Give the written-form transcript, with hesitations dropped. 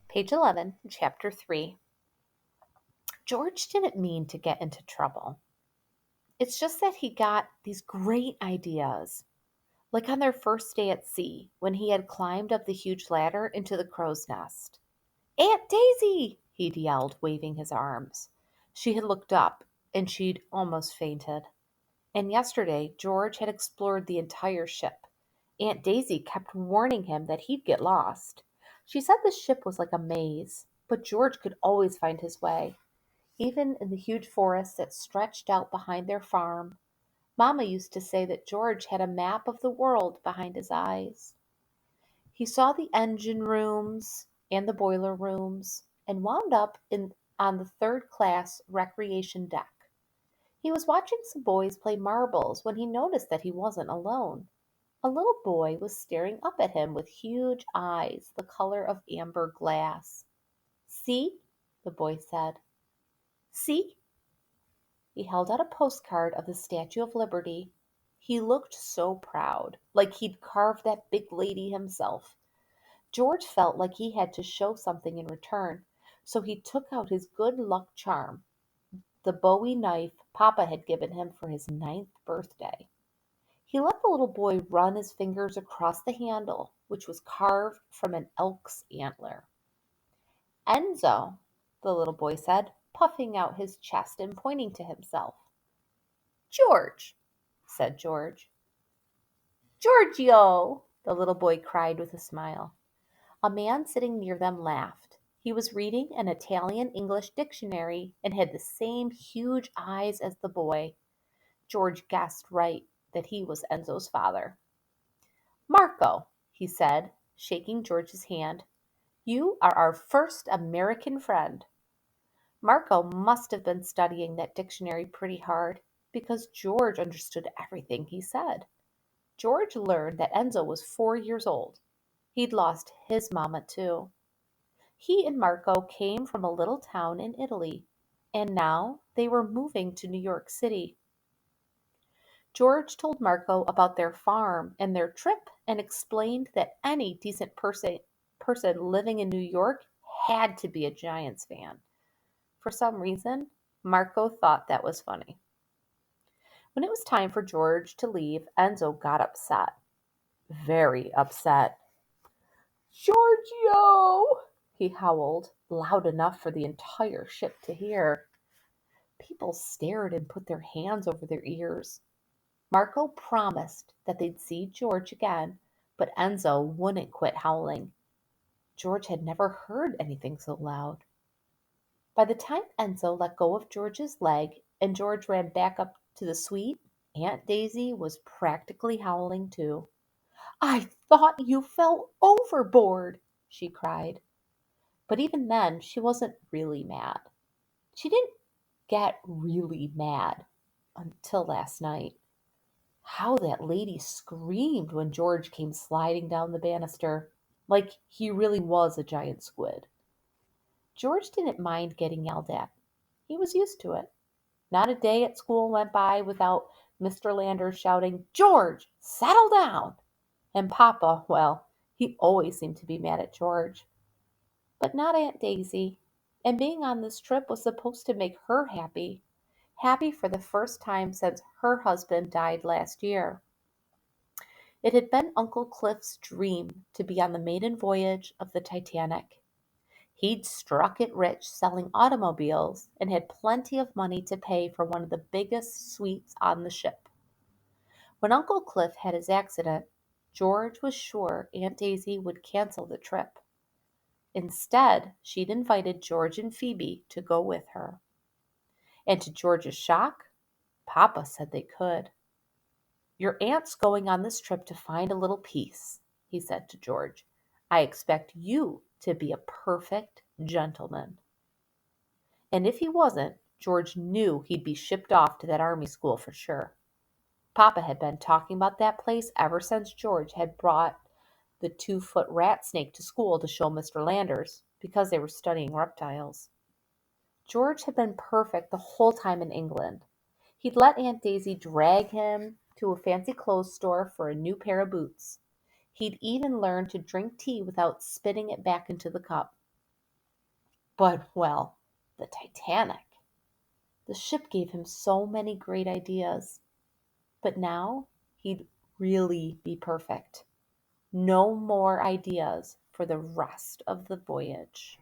Page 11, Chapter 3. George didn't mean to get into trouble. It's just that he got these great ideas, like on their first day at sea, when he had climbed up the huge ladder into the crow's nest. Aunt Daisy! He'd yelled, waving his arms. She had looked up, and she'd almost fainted. And yesterday, George had explored the entire ship. Aunt Daisy kept warning him that he'd get lost. She said the ship was like a maze, but George could always find his way. Even in the huge forest that stretched out behind their farm, Mamma used to say that George had a map of the world behind his eyes. He saw the engine rooms and the boiler rooms and wound up in on the third class recreation deck. He was watching some boys play marbles when he noticed that he wasn't alone. A little boy was staring up at him with huge eyes the color of amber glass. See? The boy said. See? He held out a postcard of the Statue of Liberty. He looked so proud, like he'd carved that big lady himself. George felt like he had to show something in return, so he took out his good luck charm, the Bowie knife Papa had given him for his 9th birthday. He let the little boy run his fingers across the handle, which was carved from an elk's antler. Enzo, the little boy said, puffing out his chest and pointing to himself. George, said George. Giorgio, the little boy cried with a smile. A man sitting near them laughed. He was reading an Italian-English dictionary and had the same huge eyes as the boy. George guessed right that he was Enzo's father. Marco, he said, shaking George's hand, you are our first American friend. Marco must have been studying that dictionary pretty hard because George understood everything he said. George learned that Enzo was 4 years old. He'd lost his mama too. He and Marco came from a little town in Italy, and now they were moving to New York City. George told Marco about their farm and their trip and explained that any decent person living in New York had to be a Giants fan. For some reason, Marco thought that was funny. When it was time for George to leave, Enzo got upset. Very upset. Giorgio! He howled, loud enough for the entire ship to hear. People stared and put their hands over their ears. Marco promised that they'd see George again, but Enzo wouldn't quit howling. George had never heard anything so loud. By the time Enzo let go of George's leg and George ran back up to the suite, Aunt Daisy was practically howling too. I thought you fell overboard, she cried. But even then, she wasn't really mad. She didn't get really mad until last night. How that lady screamed when George came sliding down the banister, like he really was a giant squid. George didn't mind getting yelled at. He was used to it. Not a day at school went by without Mr. Landers shouting, George, settle down! And Papa, well, he always seemed to be mad at George. But not Aunt Daisy. And being on this trip was supposed to make her happy. Happy for the first time since her husband died last year. It had been Uncle Cliff's dream to be on the maiden voyage of the Titanic. He'd struck it rich selling automobiles and had plenty of money to pay for one of the biggest suites on the ship. When Uncle Cliff had his accident, George was sure Aunt Daisy would cancel the trip. Instead, she'd invited George and Phoebe to go with her. And to George's shock, Papa said they could. Your aunt's going on this trip to find a little peace, he said to George. I expect you to be a perfect gentleman. And if he wasn't, George knew he'd be shipped off to that army school for sure. Papa had been talking about that place ever since George had brought the 2-foot rat snake to school to show Mr. Landers because they were studying reptiles. George had been perfect the whole time in England. He'd let Aunt Daisy drag him to a fancy clothes store for a new pair of boots. He'd even learned to drink tea without spitting it back into the cup. But, well, the Titanic. The ship gave him so many great ideas. But now he'd really be perfect. No more ideas for the rest of the voyage.